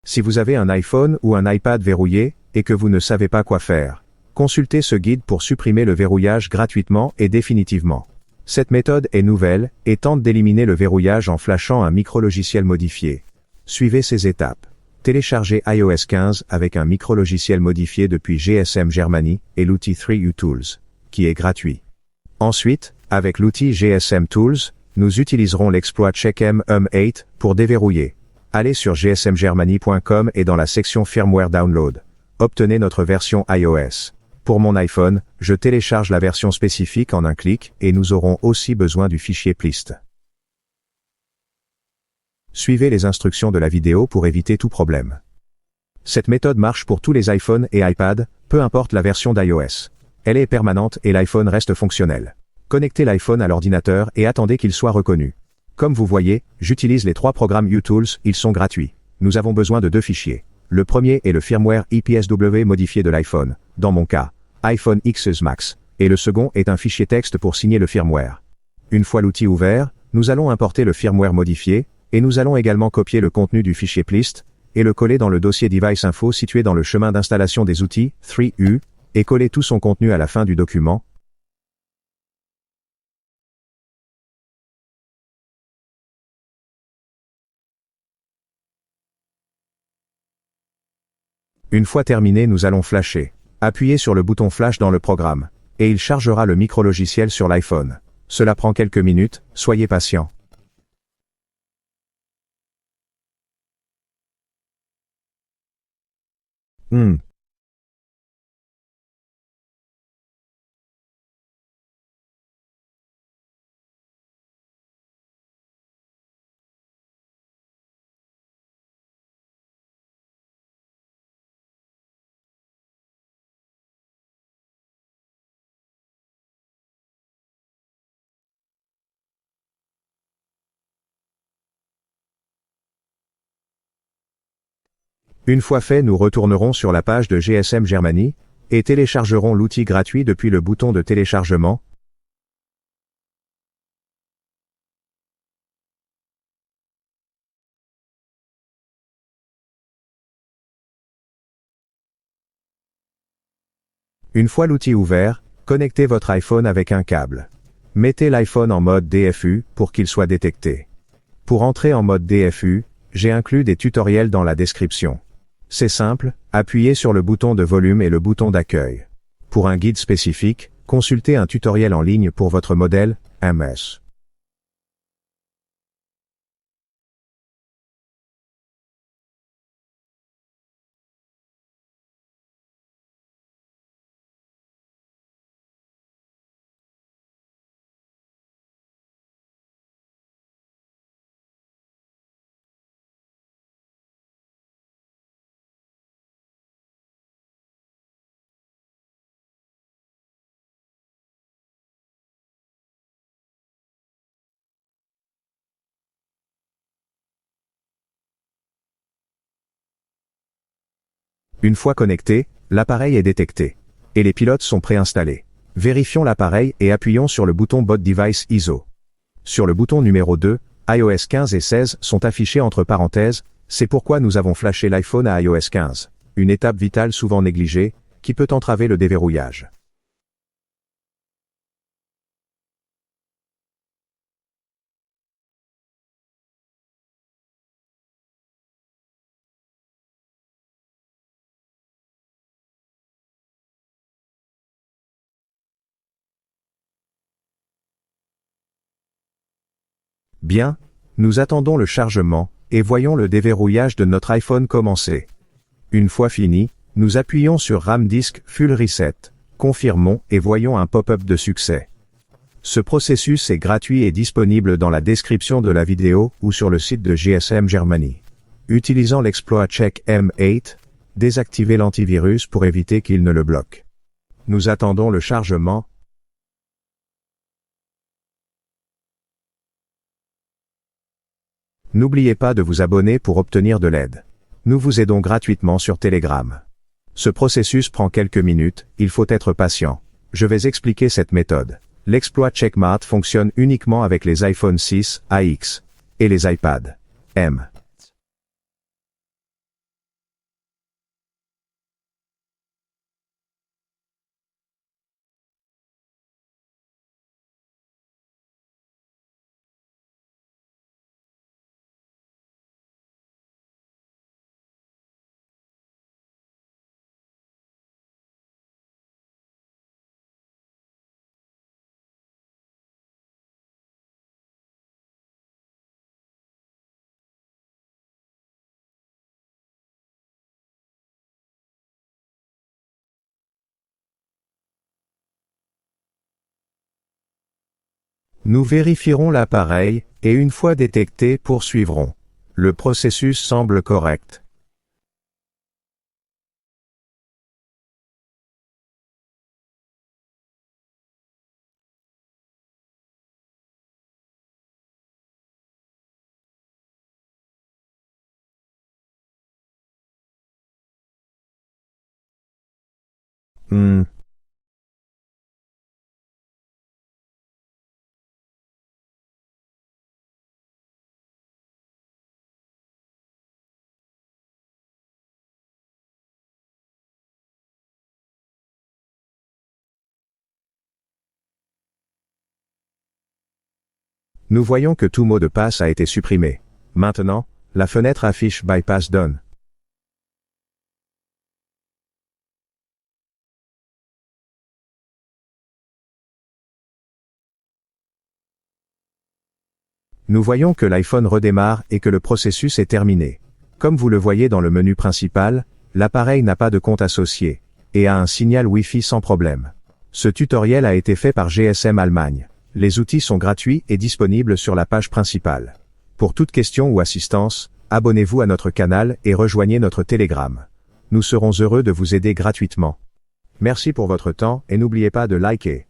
Si vous avez un iPhone ou un iPad verrouillé, et que vous ne savez pas quoi faire, consultez ce guide pour supprimer le verrouillage gratuitement et définitivement. Cette méthode est nouvelle, et tente d'éliminer le verrouillage en flashant un micrologiciel modifié. Suivez ces étapes. Téléchargez iOS 15 avec un micrologiciel modifié depuis GSM Germany et l'outil 3U Tools, qui est gratuit. Ensuite, avec l'outil GSM Tools, nous utiliserons l'exploit checkm8 pour déverrouiller. Allez sur gsmgermany.com et dans la section Firmware Download. Obtenez notre version iOS. Pour mon iPhone, je télécharge la version spécifique en un clic et nous aurons aussi besoin du fichier plist. Suivez les instructions de la vidéo pour éviter tout problème. Cette méthode marche pour tous les iPhones et iPad, peu importe la version d'iOS. Elle est permanente et l'iPhone reste fonctionnel. Connectez l'iPhone à l'ordinateur et attendez qu'il soit reconnu. Comme vous voyez, j'utilise les 3 programmes UTools, ils sont gratuits. Nous avons besoin de 2 fichiers. Le premier est le firmware IPSW modifié de l'iPhone, dans mon cas, iPhone XS Max, et le second est un fichier texte pour signer le firmware. Une fois l'outil ouvert, nous allons importer le firmware modifié, et nous allons également copier le contenu du fichier plist, et le coller dans le dossier Device Info situé dans le chemin d'installation des outils, 3U, et coller tout son contenu à la fin du document. Une fois terminé, nous allons flasher. Appuyez sur le bouton flash dans le programme, et il chargera le micrologiciel sur l'iPhone. Cela prend quelques minutes, soyez patient. Une fois fait, nous retournerons sur la page de GSM Germany, et téléchargerons l'outil gratuit depuis le bouton de téléchargement. Une fois l'outil ouvert, connectez votre iPhone avec un câble. Mettez l'iPhone en mode DFU pour qu'il soit détecté. Pour entrer en mode DFU, j'ai inclus des tutoriels dans la description. C'est simple, appuyez sur le bouton de volume et le bouton d'accueil. Pour un guide spécifique, consultez un tutoriel en ligne pour votre modèle, MS. Une fois connecté, l'appareil est détecté. Et les pilotes sont préinstallés. Vérifions l'appareil et appuyons sur le bouton Boot Device ISO. Sur le bouton numéro 2, iOS 15 et 16 sont affichés entre parenthèses, c'est pourquoi nous avons flashé l'iPhone à iOS 15. Une étape vitale souvent négligée, qui peut entraver le déverrouillage. Bien, nous attendons le chargement, et voyons le déverrouillage de notre iPhone commencer. Une fois fini, nous appuyons sur RAM Disk Full Reset, confirmons et voyons un pop-up de succès. Ce processus est gratuit et disponible dans la description de la vidéo ou sur le site de GSM Germany. Utilisant l'exploit checkm8, désactivez l'antivirus pour éviter qu'il ne le bloque. Nous attendons le chargement. N'oubliez pas de vous abonner pour obtenir de l'aide. Nous vous aidons gratuitement sur Telegram. Ce processus prend quelques minutes, il faut être patient. Je vais expliquer cette méthode. L'exploit Checkmate fonctionne uniquement avec les iPhone 6, AX, et les iPad M. Nous vérifierons l'appareil, et une fois détecté poursuivrons. Le processus semble correct. Hmm. Nous voyons que tout mot de passe a été supprimé. Maintenant, la fenêtre affiche Bypass Done. Nous voyons que l'iPhone redémarre et que le processus est terminé. Comme vous le voyez dans le menu principal, l'appareil n'a pas de compte associé, et a un signal Wi-Fi sans problème. Ce tutoriel a été fait par GSM Allemagne. Les outils sont gratuits et disponibles sur la page principale. Pour toute question ou assistance, abonnez-vous à notre canal et rejoignez notre Telegram. Nous serons heureux de vous aider gratuitement. Merci pour votre temps et n'oubliez pas de liker.